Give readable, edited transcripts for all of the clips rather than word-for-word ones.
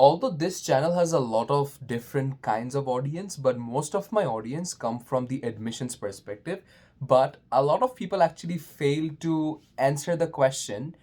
Although this channel has a lot of different kinds of audience, but most of my audience come from the admissions perspective. But a lot of people actually fail to answer the question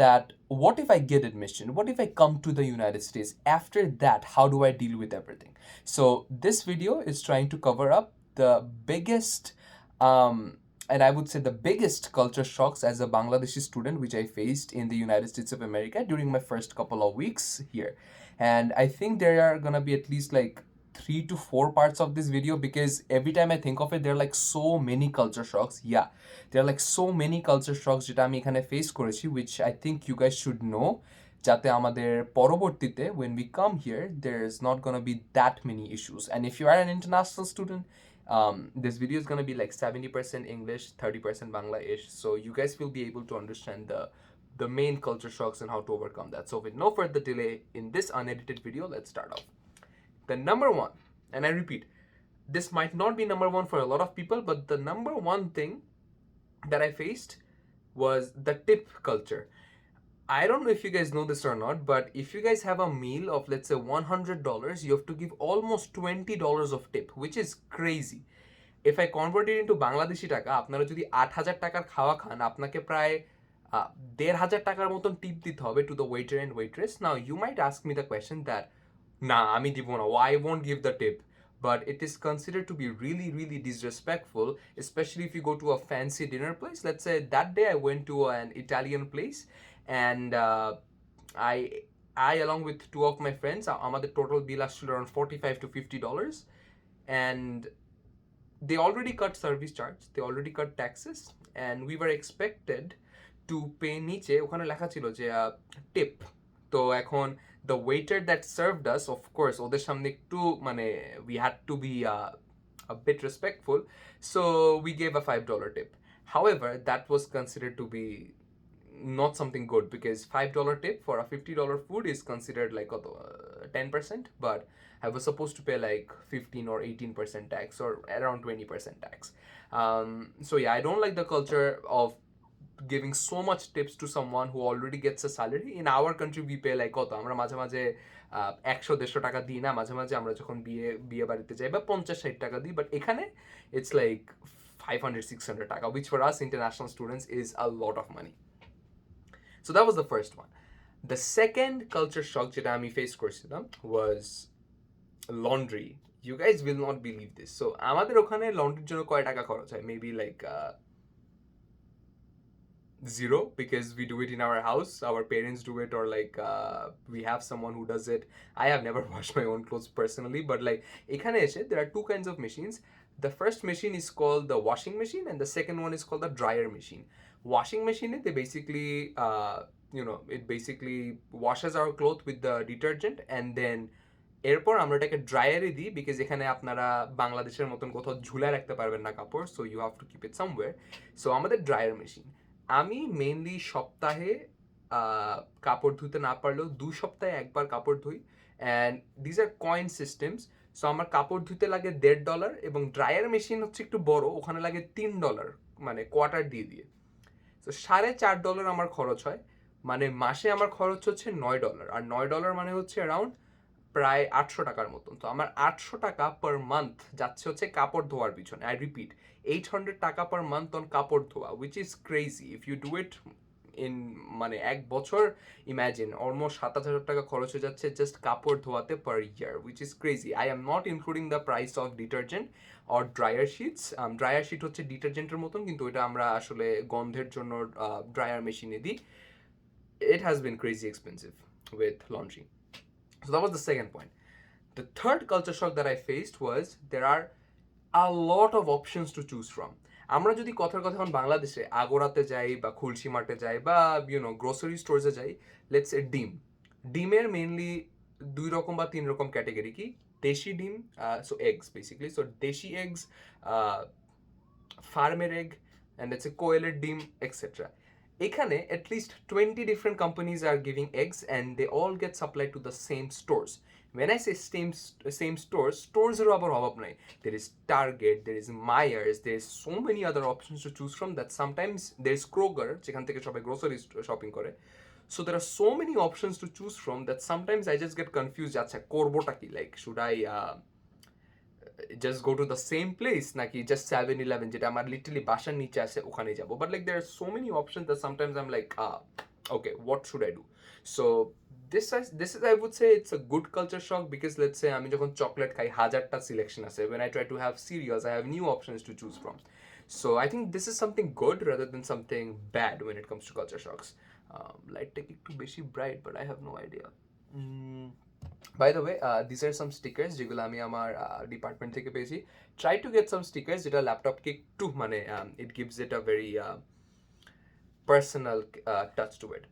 that what if I get admission? What if I come to the United States? After that, how do I deal with everything? So this video is trying to cover up the biggest and I would say the biggest culture shocks as a Bangladeshi student which I faced in the United States of America during my first couple of weeks here. And I think there are gonna be at least like 3 to 4 parts of this video because every time I think of it, there are like so many culture shocks. Yeah, there are like so many culture shocks যেটা আমি এখানে face করেছি, which I think you guys should know. যাতে আমাদের পরবর্তীতে when we come here, there's not gonna be that many issues. And if you are an international student, this video is gonna be like 70% English, 30% Bangla-ish. So you guys will be able to understand the main culture shocks and how to overcome that. So with no further delay, in this unedited video, let's start off. The number one, and I repeat, this might not be number one for a lot of people, but the number one thing that I faced was the tip culture. I don't know if you guys know this or not, but if you guys have a meal of let's say $100, you have to give almost $20 of tip, which is crazy. If I convert it into Bangladeshi টাকা, আপনারা যদি 8,000 টাকার খাওয়া খান, আপনাকে প্রায় 1,500 টাকার মতন টিপ দিতে হবে to the waiter and waitress. Now you might ask me the question that না আমি দিব না, why I won't give the tip? But it is considered to be really, really disrespectful, especially if you go to a fancy dinner place. Let's say that day I went to an Italian place and I along with 2 of my friends, আমাদের total bill আসছিল around $45 to $50, and they already cut service charge, they already cut taxes, and we were expected to pay নিচে ওখানে লেখা ছিল যে টিপ। তো এখন the waiter that served us, of course ওদের সামনে একটু মানে we had to be a bit respectful, so we gave a $5 tip. However, that was considered to be not something good because $5 tip for a $50 food is considered like 10%, but I was supposed to pay like 15 or 18% tax or around 20% tax. So yeah, I don't like the culture of giving so much tips to someone who already gets a salary. In our country we pay like কত আমরা মাঝে মাঝে 100-150 টাকা দিই না, মাঝে মাঝে আমরা যখন বিয়ে বাড়িতে যাই বা 50-60 টাকা দিই, বাট এখানে it's like 500-600 টাকা, which for us international students is a lot of money. So that was the first one. The second culture shock যেটা আমি ফেস করছিলাম was laundry. You guys will not believe this. So আমাদের ওখানে লন্ড্রির জন্য কয় টাকা খরচ হয়? Maybe like zero, because we do it in our house, our parents do it, or like we have someone who does it. I have never washed my own clothes personally, but like ekhane eshe there are 2 kinds of machines. The first machine is called the washing machine and the second one is called the dryer machine. Washing machine, they basically it basically washes our clothes with the detergent, and then এরপর আমরা এটাকে ড্রায়ারে দিই because এখানে আপনারা বাংলাদেশের মতন কোথাও ঝুলায় রাখতে পারবেন না কাপড়, so you have to keep it somewhere. So আমাদের ড্রায়ার মেশিন, আমি মেইনলি সপ্তাহে কাপড় ধুতে না পারলেও 2 সপ্তাহে একবার কাপড় ধুই, and these are coin systems. So আমার কাপড় ধুতে লাগে $1.5 এবং ড্রায়ার মেশিন হচ্ছে একটু বড়, ওখানে লাগে $3, মানে কোয়ার্টার দিয়ে দিয়ে। সো $4.5 আমার খরচ হয়, মানে মাসে আমার খরচ হচ্ছে $9, আর $9 মানে হচ্ছে অ্যারাউন্ড প্রায় 800 টাকার মতন। তো আমার 800 টাকা পার মান্থ যাচ্ছে হচ্ছে কাপড় ধোয়ার পিছনে। আই রিপিট, 800 টাকা পার মান্থ অন কাপড় ধোয়া, which is crazy. If you do it in মানে 1 বছর, ইম্যাজিন অলমোস্ট 7,000 টাকা খরচ হয়ে যাচ্ছে জাস্ট কাপড় ধোয়াতে per year, which is crazy. I am not including the price of detergent or dryer sheets. Dryer sheet হচ্ছে ডিটারজেন্টের মতন, কিন্তু এটা আমরা আসলে গন্ধের জন্য ড্রায়ার মেশিনে দিই। It has been crazy expensive with laundry. So that was the second point. The third culture shock that I faced was there are a lot of options to choose from. আমরা যদি কথার কথা এখন বাংলাদেশে আগোরাতে যাই বা খুলশি মার্টে যাই বা গ্রোসারি স্টোরসে যাই, লেটস এ ডিমের মেইনলি 2 রকম বা 3 রকম ক্যাটাগরি। কি? দেশি ডিম, সো এগস বেসিক্যালি, সো দেশি এগস, ফার্মের এগ, অ্যান্ড লেটস এ কোয়েলের ডিম, এক্সেট্রা। এখানে at least 20 different companies are giving eggs and they all get supplied to the same stores. When I say same stores, এরও আবার অভাব নাই। There is Target, there is Myers, there is so many other options to choose from that sometimes there is Kroger, যেখান থেকে সবাই grocery shopping করে। So there are so many options to choose from that sometimes I just get confused. Acha korbota ki, like should I just go to the same place naki just 7-Eleven যেটা আমার literally বাসার নিচে আছে ওখানে যাব, but like there are so many options that sometimes I'm like okay, what should I do? So this is I would say it's a good culture shock, because let's say আমি যখন chocolate খাই হাজারটা selection আছে, when I try to have cereals I have new options to choose from. So I think this is something good rather than something bad when it comes to culture shocks. Lightটা কি একটু বেশি bright, but I have no idea. By the way, these are some stickers যেগুলো আমি আমার department থেকে পেয়েছি. Try to get some stickers যেটা ল্যাপটপকে একটু মানে it gives it a very personal touch to it.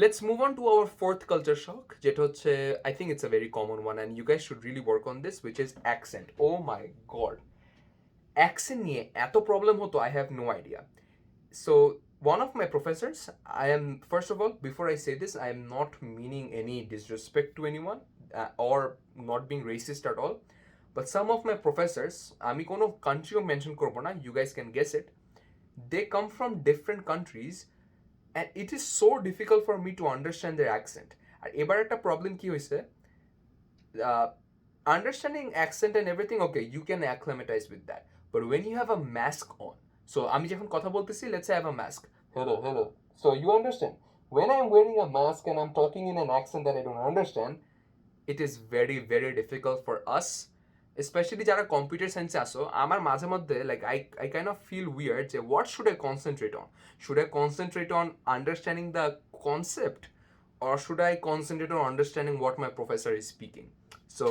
Let's move on to our fourth culture shock, যেটা হচ্ছে I think it's a very common one and you guys should really work on this, which is accent. Oh my god, accent নিয়ে এত problem হতো, I have no idea. So one of my professors, I am, first of all, before I say this, I am not meaning any disrespect to anyone or not being racist at all, but some of my professors, আমি কোনো country mention করবো না, you guys can guess it, they come from different countries and it is so difficult for me to understand their accent. আর এবার একটা problem কি হয়েছে, understanding accent and everything, okay, you can acclimatize with that, but when you have a mask on, so আমি যখন কথা বলতেছি, let's say I have a mask, hello, so you understand, when I'm wearing a mask and I'm talking in an accent that I don't understand, it is very very difficult for us, especially যারা computer সায়েন্সে আসো, আমার মাঝে মধ্যে like I kind of feel weird যে what should I concentrate on? Should I concentrate on understanding the concept or should I concentrate on understanding what my professor is speaking? So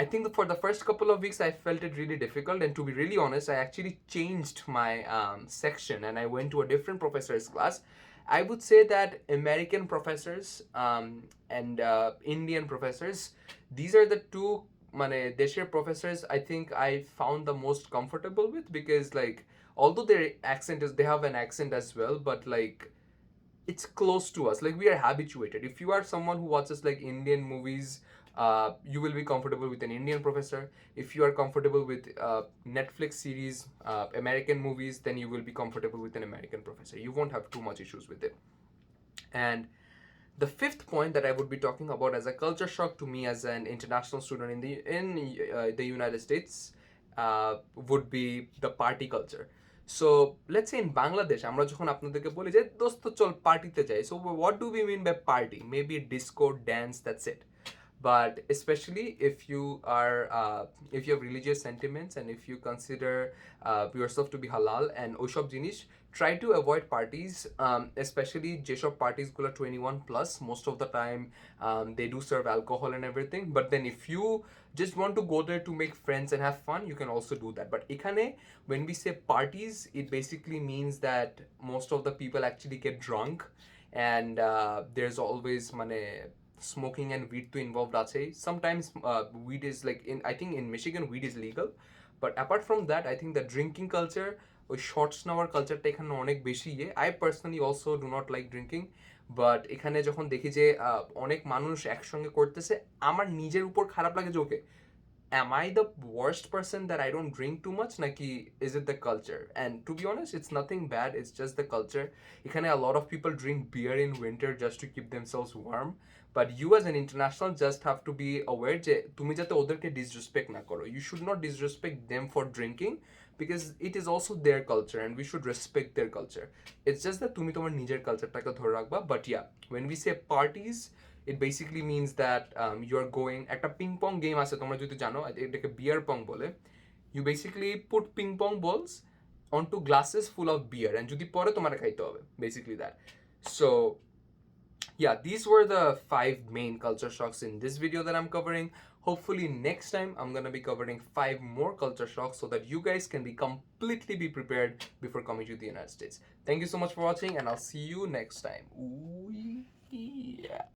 I think that for the first couple of weeks I felt it really difficult, and to be really honest I actually changed my section and I went to a different professor's class. I would say that American professors and Indian professors, these are the two মানে দেশের professors I think I found the most comfortable with, because like although their accent is, they have an accent as well, but like it's close to us, like we are habituated. If you are someone who watches like Indian movies, you will be comfortable with an Indian professor. If you are comfortable with Netflix series, American movies, then you will be comfortable with an American professor. You won't have too much issues with it. And the fifth point that I would be talking about as a culture shock to me as an international student in the United States would be the party culture. So let's say in Bangladesh আমরা যখন আপনাদেরকে বলি যে দোস্ত চল পার্টিতে যাই, so what do we mean by party? Maybe disco, dance, that's it. But especially if you have religious sentiments and if you consider yourself to be halal and oishob jinish, try to avoid parties, especially যেসব parties গুলো 21 plus. Most of the time they do serve alcohol and everything, but then if you just want to go there to make friends and have fun, you can also do that. But এখানে when we say parties, it basically means that most of the people actually get drunk and there's always মানে smoking and weed to involved আছে. Sometimes weed is like I think in Michigan weed is legal, but apart from that I think the drinking culture, ওই shorts নেওয়ার কালচারটা এখানে অনেক বেশি I personally also do not like drinking, but এখানে যখন দেখি যে অনেক মানুষ একসঙ্গে করতেছে আমার নিজের উপর খারাপ লাগে যে ওকে am I the worst person that I don't drink too much? Naki, is it the culture? And to be honest, it's nothing bad. It's just the culture. Ekhane a lot of people drink beer in winter just to keep themselves warm. But you as an international just have to be aware যে তুমি যাতে ওদেরকে disrespect না করো. You should not disrespect them for drinking, because it is also their culture and we should respect their culture. It's just that তুমি তোমার নিজের কালচারটাকে ধরে রাখবা. But yeah, when we say parties, it basically means that you are going, একটা ping pong game আছে তোমরা যদি জানো, এটাকে beer pong বলে. You basically put ping pong balls onto glasses full of beer and যদি পরে তোমার খাইতে হবে, basically that. So yeah, these were the 5 main culture shocks in this video that I'm covering. Hopefully next time I'm gonna be covering 5 more culture shocks so that you guys can be completely be prepared before coming to the United States. Thank you so much for watching and I'll see you next time. Ooh, yeah.